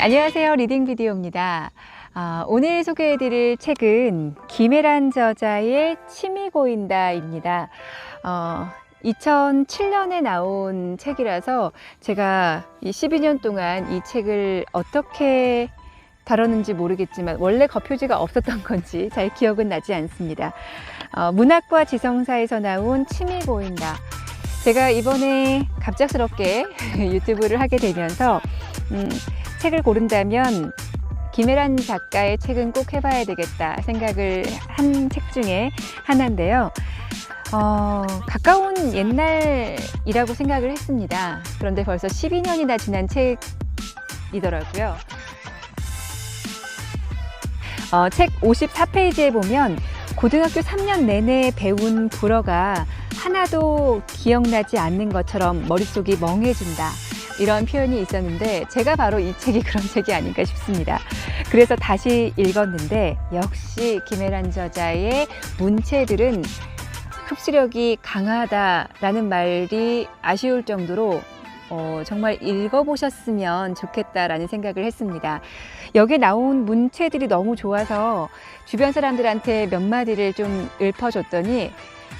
안녕하세요. 리딩 비디오입니다. 오늘 소개해드릴 책은 김혜란 저자의 침이 고인다입니다. 2007년에 나온 책이라서 제가 이 12년 동안 이 책을 어떻게 다뤘는지 모르겠지만 원래 겉표지가 없었던 건지 잘 기억은 나지 않습니다. 문학과 지성사에서 나온 침이 고인다. 제가 이번에 갑작스럽게 유튜브를 하게 되면서 책을 고른다면 김혜란 작가의 책은 꼭 해봐야 되겠다 생각을 한 책 중에 하나인데요. 가까운 옛날이라고 생각을 했습니다. 그런데 벌써 12년이나 지난 책이더라고요. 책 54페이지에 보면 고등학교 3년 내내 배운 불어가 하나도 기억나지 않는 것처럼 머릿속이 멍해진다. 이런 표현이 있었는데 제가 바로 이 책이 그런 책이 아닌가 싶습니다. 그래서 다시 읽었는데 역시 김혜란 저자의 문체들은 흡수력이 강하다라는 말이 아쉬울 정도로 정말 읽어보셨으면 좋겠다라는 생각을 했습니다. 여기에 나온 문체들이 너무 좋아서 주변 사람들한테 몇 마디를 좀 읊어줬더니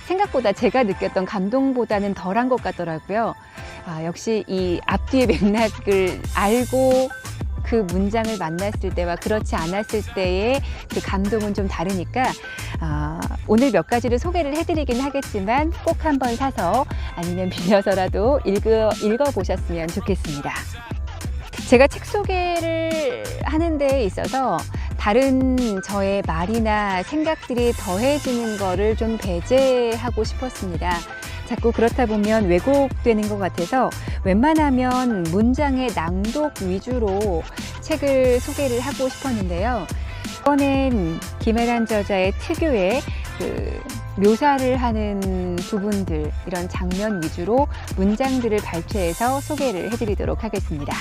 생각보다 제가 느꼈던 감동보다는 덜한 것 같더라고요. 역시 이 앞뒤의 맥락을 알고 그 문장을 만났을 때와 그렇지 않았을 때의 그 감동은 좀 다르니까 오늘 몇 가지를 소개를 해드리긴 하겠지만 꼭 한번 사서 아니면 빌려서라도 읽어보셨으면 좋겠습니다. 제가 책 소개를 하는 데 있어서 다른 저의 말이나 생각들이 더해지는 거를 좀 배제하고 싶었습니다. 자꾸 그렇다 보면 왜곡되는 것 같아서 웬만하면 문장의 낭독 위주로 책을 소개를 하고 싶었는데요. 이번엔 김혜란 저자의 특유의 묘사를 하는 부분들, 이런 장면 위주로 문장들을 발췌해서 소개를 해드리도록 하겠습니다.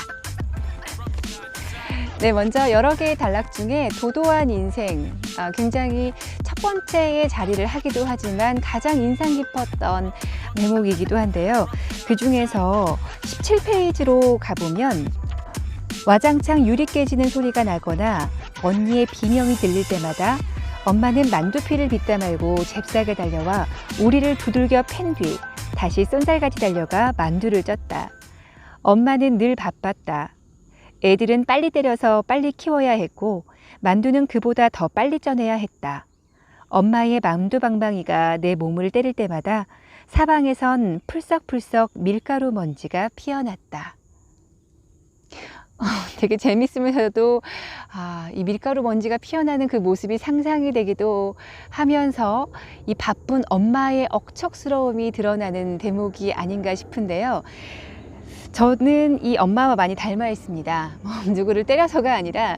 네, 먼저 여러 개의 단락 중에 도도한 인생, 굉장히 첫 번째의 자리를 하기도 하지만 가장 인상 깊었던 대목이기도 한데요. 그 중에서 17페이지로 가보면 와장창 유리 깨지는 소리가 나거나 언니의 비명이 들릴 때마다 엄마는 만두피를 빗다 말고 잽싸게 달려와 우리를 두들겨 팬 뒤 다시 쏜살같이 달려가 만두를 쪘다. 엄마는 늘 바빴다. 애들은 빨리 때려서 빨리 키워야 했고 만두는 그보다 더 빨리 쪄내야 했다. 엄마의 만두방망이가 내 몸을 때릴 때마다 사방에선 풀썩풀썩 밀가루 먼지가 피어났다. 되게 재밌으면서도 이 밀가루 먼지가 피어나는 그 모습이 상상이 되기도 하면서 이 바쁜 엄마의 억척스러움이 드러나는 대목이 아닌가 싶은데요. 저는 이 엄마와 많이 닮아 있습니다. 누구를 때려서가 아니라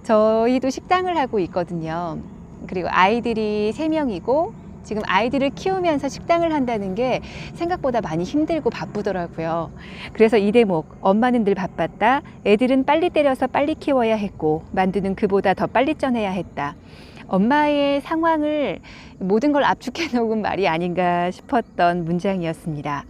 저희도 식당을 하고 있거든요. 그리고 아이들이 3명이고 지금 아이들을 키우면서 식당을 한다는 게 생각보다 많이 힘들고 바쁘더라고요. 그래서 이 대목, 엄마는 늘 바빴다. 애들은 빨리 때려서 빨리 키워야 했고 만두는 그보다 더 빨리 쪄내야 했다. 엄마의 상황을 모든 걸 압축해 놓은 말이 아닌가 싶었던 문장이었습니다.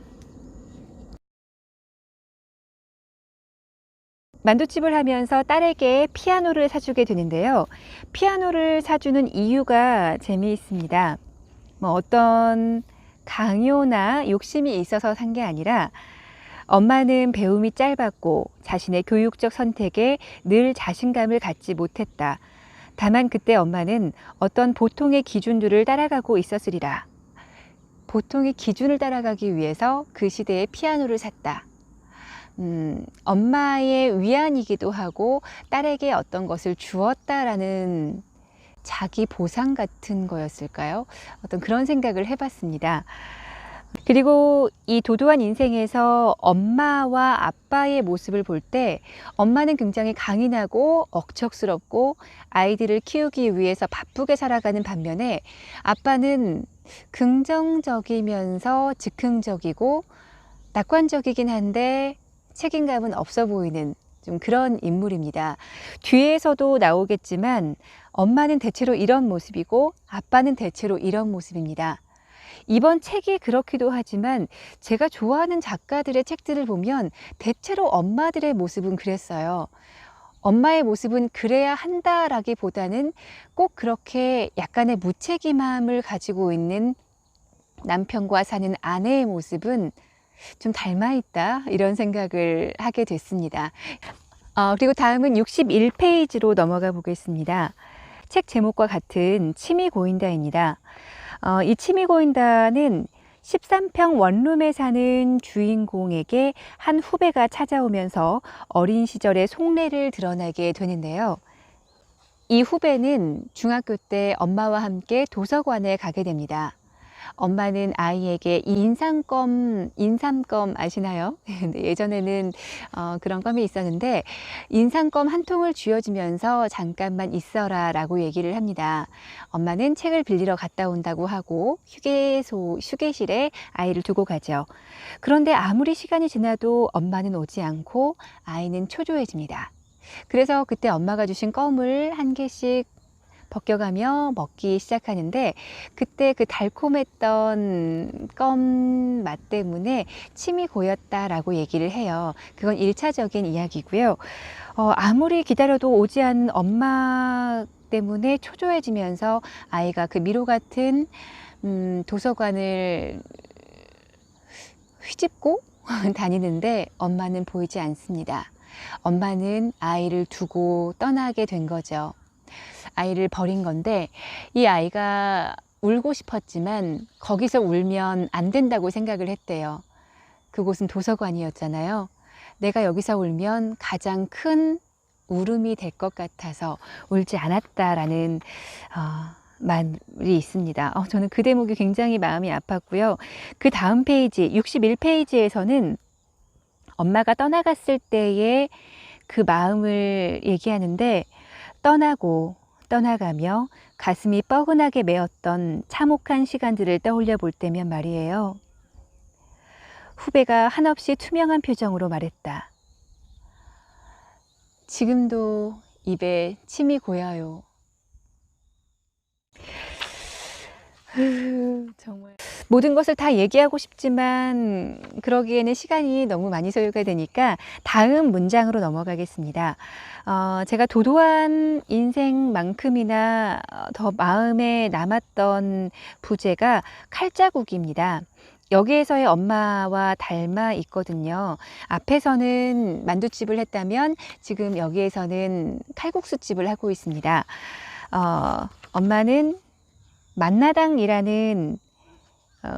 만두집을 하면서 딸에게 피아노를 사주게 되는데요. 피아노를 사주는 이유가 재미있습니다. 어떤 강요나 욕심이 있어서 산 게 아니라 엄마는 배움이 짧았고 자신의 교육적 선택에 늘 자신감을 갖지 못했다. 다만 그때 엄마는 어떤 보통의 기준들을 따라가고 있었으리라. 보통의 기준을 따라가기 위해서 그 시대에 피아노를 샀다. 엄마의 위안이기도 하고 딸에게 어떤 것을 주었다라는 자기 보상 같은 거였을까요? 어떤 그런 생각을 해봤습니다. 그리고 이 도도한 인생에서 엄마와 아빠의 모습을 볼 때 엄마는 굉장히 강인하고 억척스럽고 아이들을 키우기 위해서 바쁘게 살아가는 반면에 아빠는 긍정적이면서 즉흥적이고 낙관적이긴 한데 책임감은 없어 보이는 좀 그런 인물입니다. 뒤에서도 나오겠지만 엄마는 대체로 이런 모습이고 아빠는 대체로 이런 모습입니다. 이번 책이 그렇기도 하지만 제가 좋아하는 작가들의 책들을 보면 대체로 엄마들의 모습은 그랬어요. 엄마의 모습은 그래야 한다라기보다는 꼭 그렇게 약간의 무책임함을 가지고 있는 남편과 사는 아내의 모습은 좀 닮아 있다, 이런 생각을 하게 됐습니다. 그리고 다음은 61페이지로 넘어가 보겠습니다. 책 제목과 같은 취미 고인다입니다. 이 취미 고인다는 13평 원룸에 사는 주인공에게 한 후배가 찾아오면서 어린 시절의 속내를 드러나게 되는데요. 이 후배는 중학교 때 엄마와 함께 도서관에 가게 됩니다. 엄마는 아이에게 인삼껌 아시나요? 예전에는 그런 껌이 있었는데, 인삼껌 한 통을 쥐어주면서 잠깐만 있어라 라고 얘기를 합니다. 엄마는 책을 빌리러 갔다 온다고 하고 휴게실에 아이를 두고 가죠. 그런데 아무리 시간이 지나도 엄마는 오지 않고 아이는 초조해집니다. 그래서 그때 엄마가 주신 껌을 한 개씩 벗겨가며 먹기 시작하는데, 그때 그 달콤했던 껌 맛 때문에 침이 고였다라고 얘기를 해요. 그건 1차적인 이야기고요. 아무리 기다려도 오지 않는 엄마 때문에 초조해지면서 아이가 그 미로 같은 도서관을 휘집고 다니는데 엄마는 보이지 않습니다. 엄마는 아이를 두고 떠나게 된 거죠. 아이를 버린 건데, 이 아이가 울고 싶었지만 거기서 울면 안 된다고 생각을 했대요. 그곳은 도서관이었잖아요. 내가 여기서 울면 가장 큰 울음이 될 것 같아서 울지 않았다라는 말이 있습니다. 저는 그 대목이 굉장히 마음이 아팠고요. 그 다음 페이지 61페이지에서는 엄마가 떠나갔을 때의 그 마음을 얘기하는데, 떠나고 떠나가며 가슴이 뻐근하게 메었던 참혹한 시간들을 떠올려 볼 때면 말이에요. 후배가 한없이 투명한 표정으로 말했다. 지금도 입에 침이 고여요. 정말 모든 것을 다 얘기하고 싶지만 그러기에는 시간이 너무 많이 소요가 되니까 다음 문장으로 넘어가겠습니다. 제가 도도한 인생만큼이나 더 마음에 남았던 부제가 칼자국입니다. 여기에서의 엄마와 닮아 있거든요. 앞에서는 만두집을 했다면 지금 여기에서는 칼국수집을 하고 있습니다. 엄마는 만나당이라는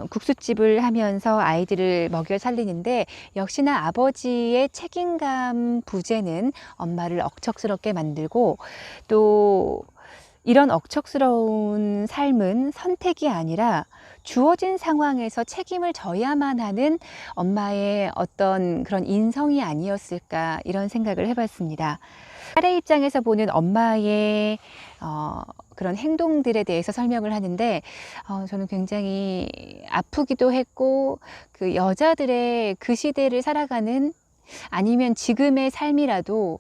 국수집을 하면서 아이들을 먹여 살리는데, 역시나 아버지의 책임감 부재는 엄마를 억척스럽게 만들고, 또 이런 억척스러운 삶은 선택이 아니라 주어진 상황에서 책임을 져야만 하는 엄마의 어떤 그런 인성이 아니었을까, 이런 생각을 해봤습니다. 딸의 입장에서 보는 엄마의 그런 행동들에 대해서 설명을 하는데, 저는 굉장히 아프기도 했고, 그 여자들의 그 시대를 살아가는, 아니면 지금의 삶이라도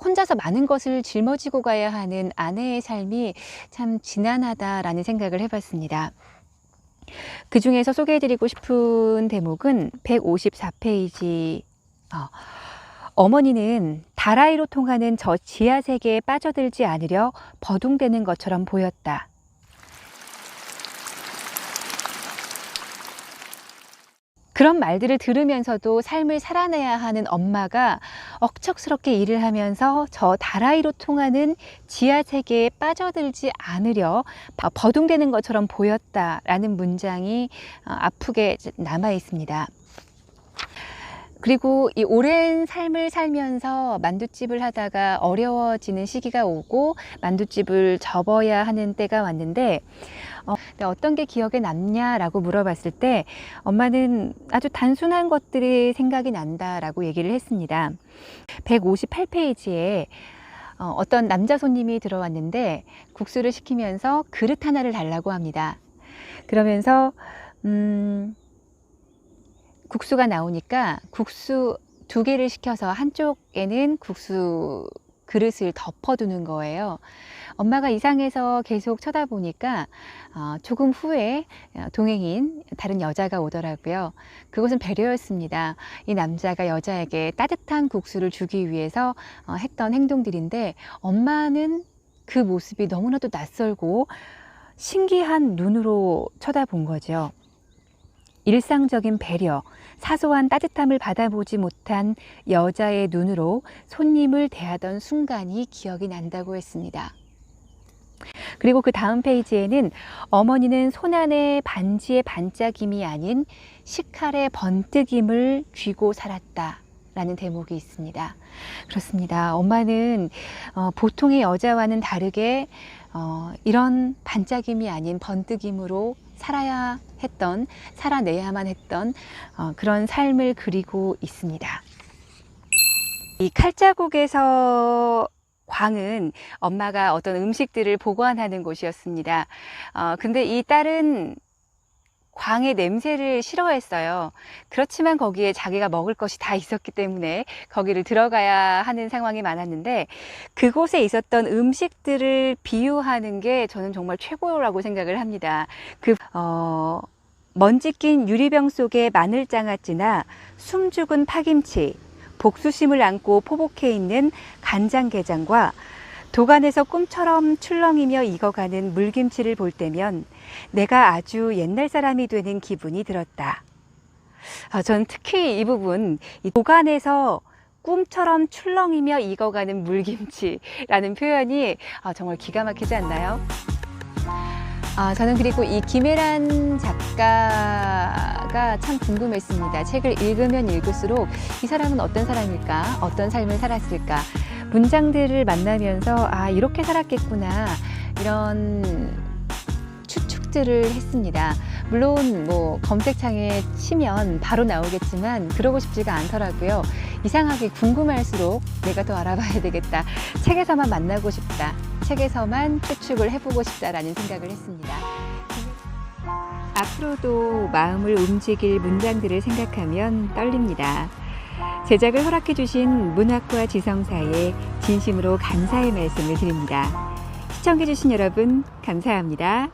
혼자서 많은 것을 짊어지고 가야 하는 아내의 삶이 참 지난하다라는 생각을 해봤습니다. 그 중에서 소개해드리고 싶은 대목은 154페이지. 어머니는 다라이로 통하는 저 지하 세계에 빠져들지 않으려 버둥대는 것처럼 보였다. 그런 말들을 들으면서도 삶을 살아내야 하는 엄마가 억척스럽게 일을 하면서 저 다라이로 통하는 지하 세계에 빠져들지 않으려 버둥대는 것처럼 보였다라는 문장이 아프게 남아 있습니다. 그리고 이 오랜 삶을 살면서 만두집을 하다가 어려워지는 시기가 오고 만두집을 접어야 하는 때가 왔는데, 어떤 게 기억에 남냐라고 물어봤을 때 엄마는 아주 단순한 것들이 생각이 난다라고 얘기를 했습니다. 158페이지에 어떤 남자 손님이 들어왔는데 국수를 시키면서 그릇 하나를 달라고 합니다. 그러면서 국수가 나오니까 국수 2개를 시켜서 한쪽에는 국수 그릇을 덮어두는 거예요. 엄마가 이상해서 계속 쳐다보니까 조금 후에 동행인 다른 여자가 오더라고요. 그것은 배려였습니다. 이 남자가 여자에게 따뜻한 국수를 주기 위해서 했던 행동들인데, 엄마는 그 모습이 너무나도 낯설고 신기한 눈으로 쳐다본 거죠. 일상적인 배려, 사소한 따뜻함을 받아보지 못한 여자의 눈으로 손님을 대하던 순간이 기억이 난다고 했습니다. 그리고 그 다음 페이지에는 어머니는 손안의 반지의 반짝임이 아닌 식칼의 번뜩임을 쥐고 살았다 라는 대목이 있습니다. 그렇습니다. 엄마는 보통의 여자와는 다르게 이런 반짝임이 아닌 번뜩임으로 살아내야만 했던 그런 삶을 그리고 있습니다. 이 칼자국에서 광은 엄마가 어떤 음식들을 보관하는 곳이었습니다. 근데 이 딸은 광의 냄새를 싫어했어요. 그렇지만 거기에 자기가 먹을 것이 다 있었기 때문에 거기를 들어가야 하는 상황이 많았는데, 그곳에 있었던 음식들을 비유하는 게 저는 정말 최고라고 생각을 합니다. 먼지 낀 유리병 속에 마늘장아찌나 숨죽은 파김치, 복수심을 안고 포복해 있는 간장게장과 도간에서 꿈처럼 출렁이며 익어가는 물김치를 볼 때면 내가 아주 옛날 사람이 되는 기분이 들었다. 전 특히 이 부분, 이 도간에서 꿈처럼 출렁이며 익어가는 물김치라는 표현이 정말 기가 막히지 않나요? 저는 그리고 이 김혜란 작가가 참 궁금했습니다. 책을 읽으면 읽을수록 이 사람은 어떤 사람일까? 어떤 삶을 살았을까? 문장들을 만나면서 이렇게 살았겠구나, 이런 추측들을 했습니다. 물론 검색창에 치면 바로 나오겠지만 그러고 싶지가 않더라고요. 이상하게 궁금할수록 내가 더 알아봐야 되겠다, 책에서만 만나고 싶다, 책에서만 추측을 해보고 싶다라는 생각을 했습니다. 앞으로도 마음을 움직일 문장들을 생각하면 떨립니다. 제작을 허락해 주신 문학과 지성사에 진심으로 감사의 말씀을 드립니다. 시청해 주신 여러분 감사합니다.